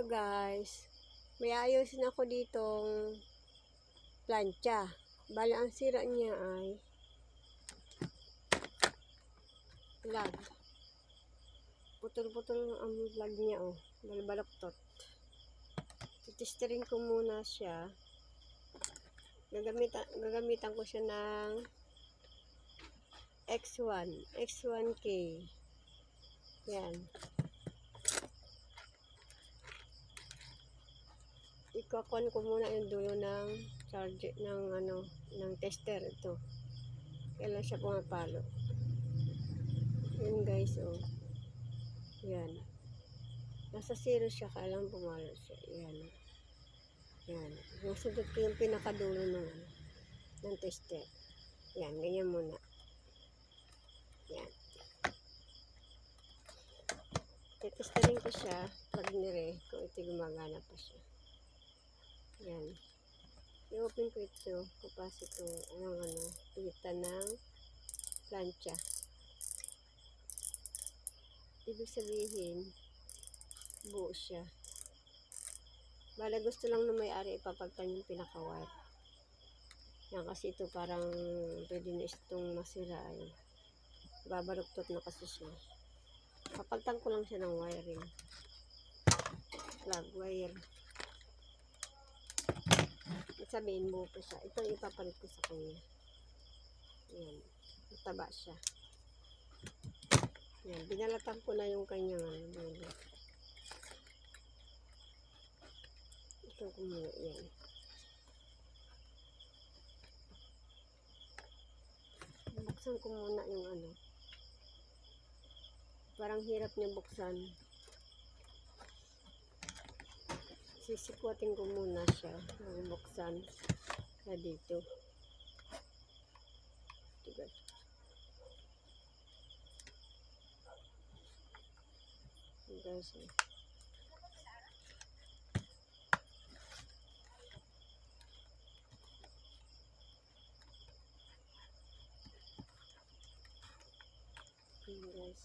Guys, may ayusin ako ditong plancha. Bali ang sira niya ay plug. Putol-putol ang plug niya, oh. Balbaloktot. Titesterin ko muna siya. Gagamitan ko siya ng X1K. Yan. Ikakon ko muna yung dulo ng charger ng tester ito. Kailan siya pumapalo. Yan guys, oh. Yan. Nasa zero siya, kailan pumalo siya. Yan. Yan. Nasundot ko yung pinakadulo ng tester. Yan, ganyan muna. Yan. Titesterin ko siya pag nire kung ito gumagana pa siya. Yan. I-open ko ito. Kapasok ko pigitan ng plancha. Ibig sabihin, buo siya. Bala gusto lang na may-ari ipapagtan yung pinaka-wire. Yan, kasi ito parang pwede na itong masira ay babaluktot na kasi siya. Papagtan ko lang siya ng wiring. Plug wire. Sabihin mo pa siya. Ito yung ipapalit ko sa kanya. Yan. Mataba siya. Yan. Binalatan ko na yung kanyang ito ko muna. Yan. Buksan ko muna yung parang hirap niya buksan. Sisikwatin ko muna siya buksan na dito. Diba? Guys, guys,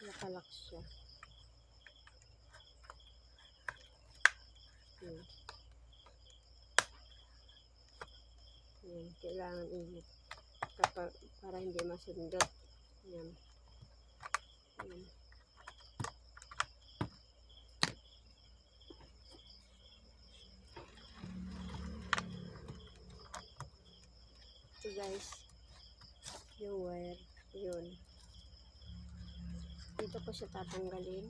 nakalak siya. Yan, kailangan init para hindi masundot. Yan. Yan. Ito guys, yung wire, yun. Dito ko siya tatanggalin.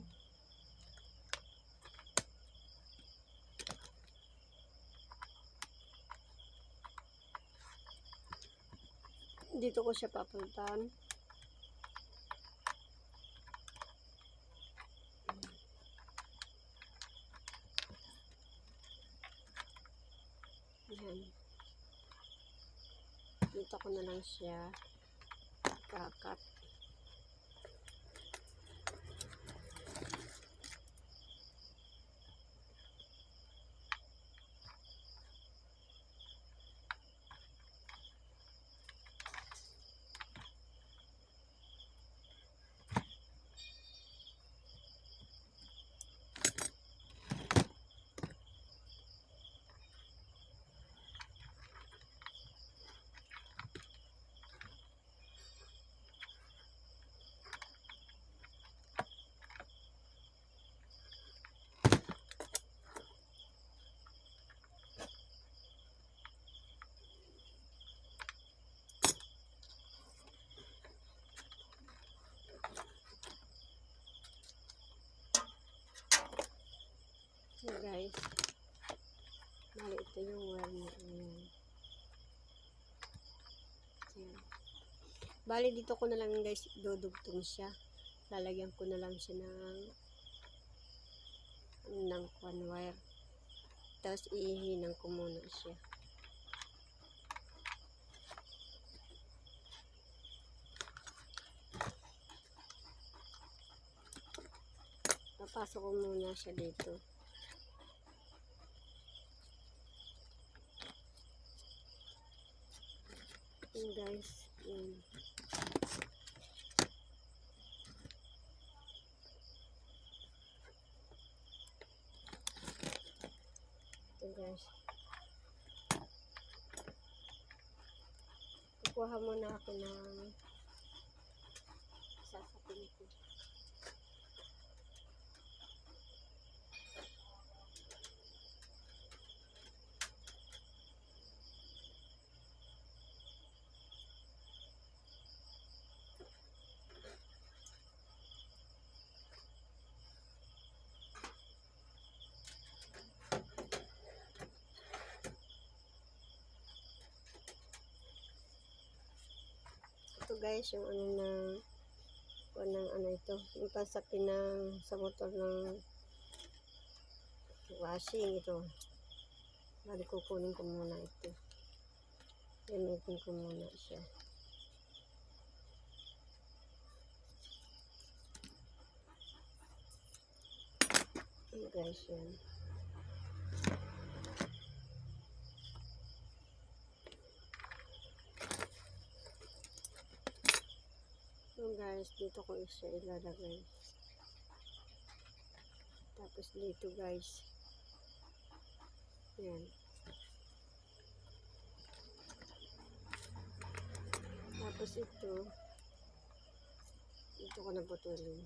Dito ko siya papuntan. Yan. Dito ko na lang siya kakat. So guys, bali ito yung wire niya. Bali dito ko na lang guys dudugtong siya. Lalagyan ko na lang siya ng wire. Tapos ihihinan ko muna siya. Papasok ko muna siya dito. Yan guys, yan. guys. Kukuha muna ako ng sasapin ko. Ito guys, yung ano ito, yung pasapin ng sa motor ng washing ito. Bali kukunin ko muna ito. Gamitin ko muna siya. Ayan guys, yan. So guys, dito ko siya ilalagay. Tapos dito guys. Yan. Tapos ito. Dito ko nabutulin.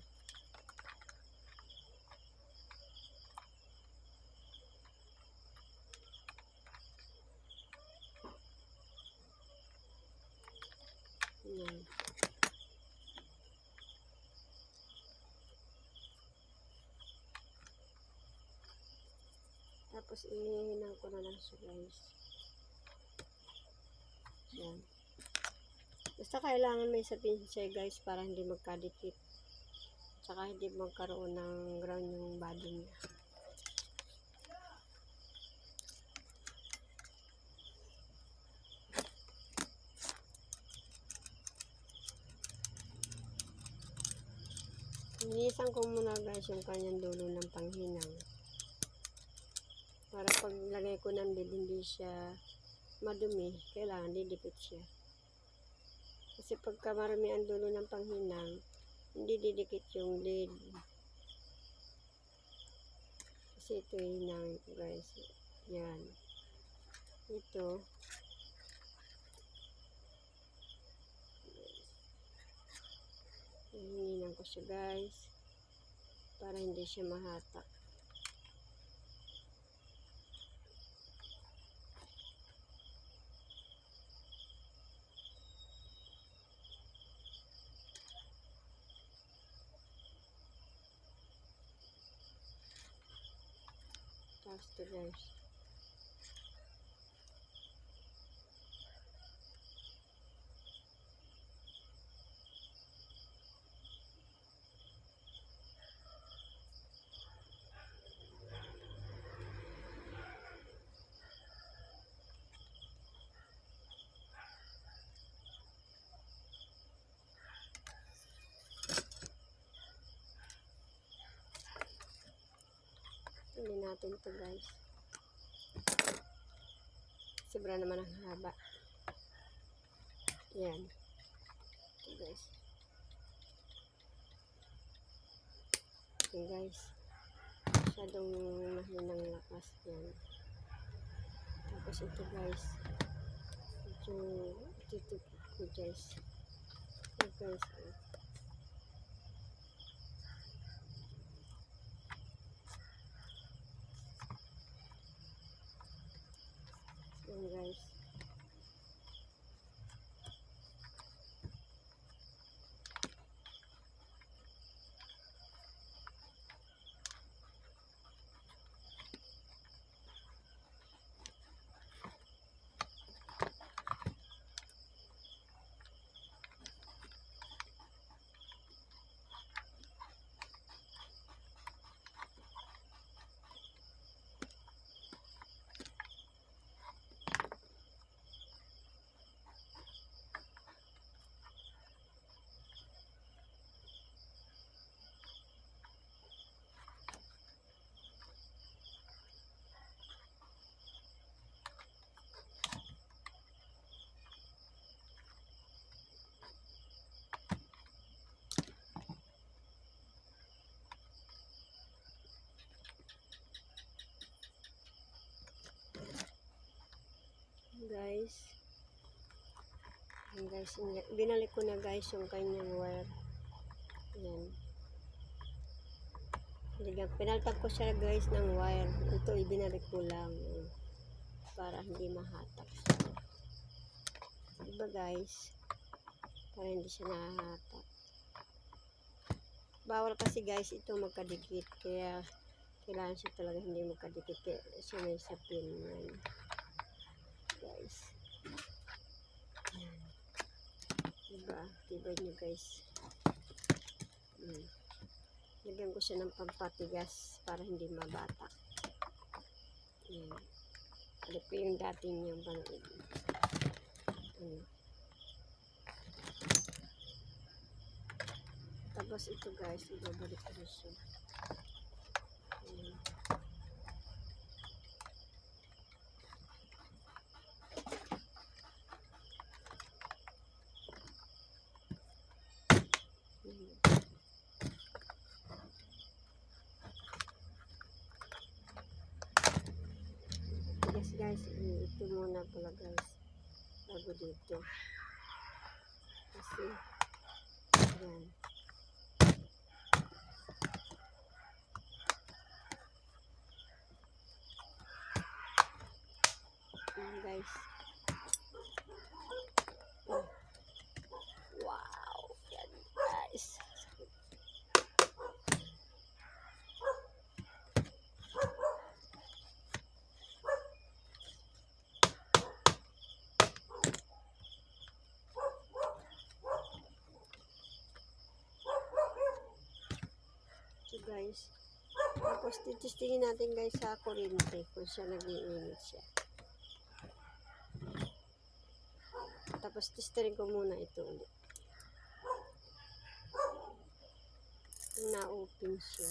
Yan. Tapos ihinaw ko na lang siya guys. Yan. Basta kailangan may sapin siya guys para hindi magkadikit. Tsaka hindi magkaroon ng ground yung body niya. Inisan ko muna guys yung kanyang dulo ng panghinang. Para pag lagay ko ng lid, hindi siya madumi. Kailangan didikit siya. Kasi pagka marami ang dulo ng panghinang, hindi didikit yung lid. Kasi ito hinang guys. Yan. Ito. Hinihinang ko siya guys. Para hindi siya mahatak. Tapos ito guys. Tuloy natin ito guys. Sobra naman ang haba. Yan. Ito guys. Okay guys. Masyadong mahinang lakas yan. Tapos ito guys. Ito ko guys. Ito guys. Yan guys. guys. Ayan guys, binalik ko na guys yung kanyang wire. Ayan. Pinaltag ko siya guys ng wire. Ito ibinalik ko lang. Ayan. Para hindi mahatak siya. Diba guys? Para hindi siya nahahatak. Bawal kasi guys ito magkadikit. Kaya kailangan siya talaga hindi magkadikit. Kaya siya may sapin. Ayan. Guys. Ayan. Diba? Diba nyo guys? Lagyan ko siya ng pampatigas para hindi mabatak. Ayan. Alam ko yung dating niyang bangin. Ayan. Tapos ito guys, ibabalik ko siya. Ayan. Yes guys, ito muna pala guys bago dito kasi yan guys. Wow, yan guys. So guys, tapos titistingin natin guys sa kuryente kung siya nag-iinit siya. Tapos testerin ko muna ito ulit. Na-open siya.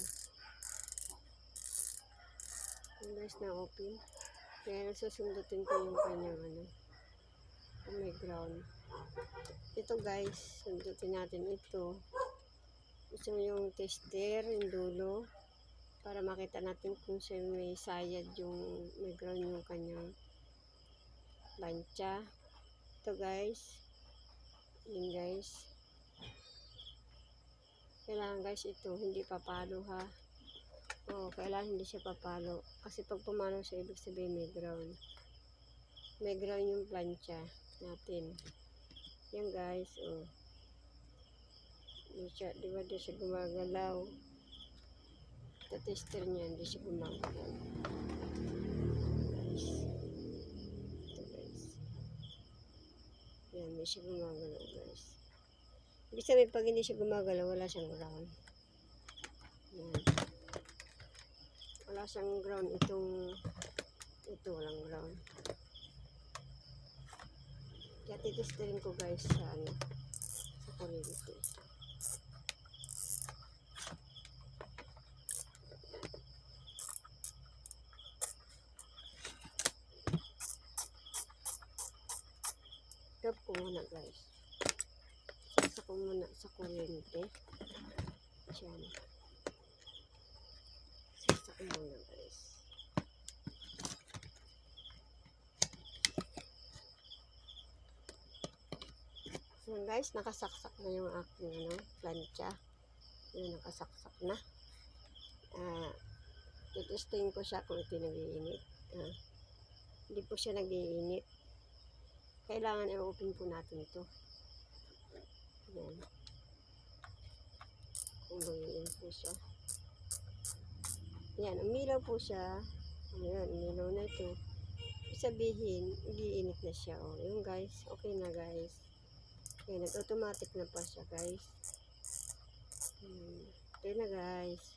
Yung guys, na-open. Kaya susundutin ko yung kanyang kung may ground. Ito guys, sundutin natin ito. Gusto yung tester, yung dulo, para makita natin kung siya may sayad yung may ground yung kanyang plancha. Ito guys, yun guys. Kailangan guys ito, hindi papalo ha. Oo, kailangan hindi siya papalo. Kasi pag pumalo siya, ibig sabihin may ground. May ground yung plancha natin. Yan guys, oh. Di ba di siya gumagalaw? Ito tester niya, hindi siya gumagalaw. Guys. Ito guys. Yan, hindi siya gumagalaw guys. Ibig sabihin, pag hindi siya gumagalaw, wala siyang ground. Yan. Wala siyang ground. Ito walang ground. Kaya titesterin ko guys sa sa kuryente. Stop ko muna guys. Saksak ko muna sa kuryente. Diyan. Saksak ko muna guys. Yan guys, nakasaksak na yung aking plancha. Yan, nakasaksak na. Titesting ko siya kung ito nag-iinit. Hindi po siya nag-iinit. Kailangan i-open po natin ito. Yan. Kung mag-iinit po siya. Yan, umilaw po siya. Ayan, umilaw na ito. Sabihin, nag-iinit na siya. O, yun guys, okay na guys. Okay, nag-automatic na pa siya guys. Okay na guys.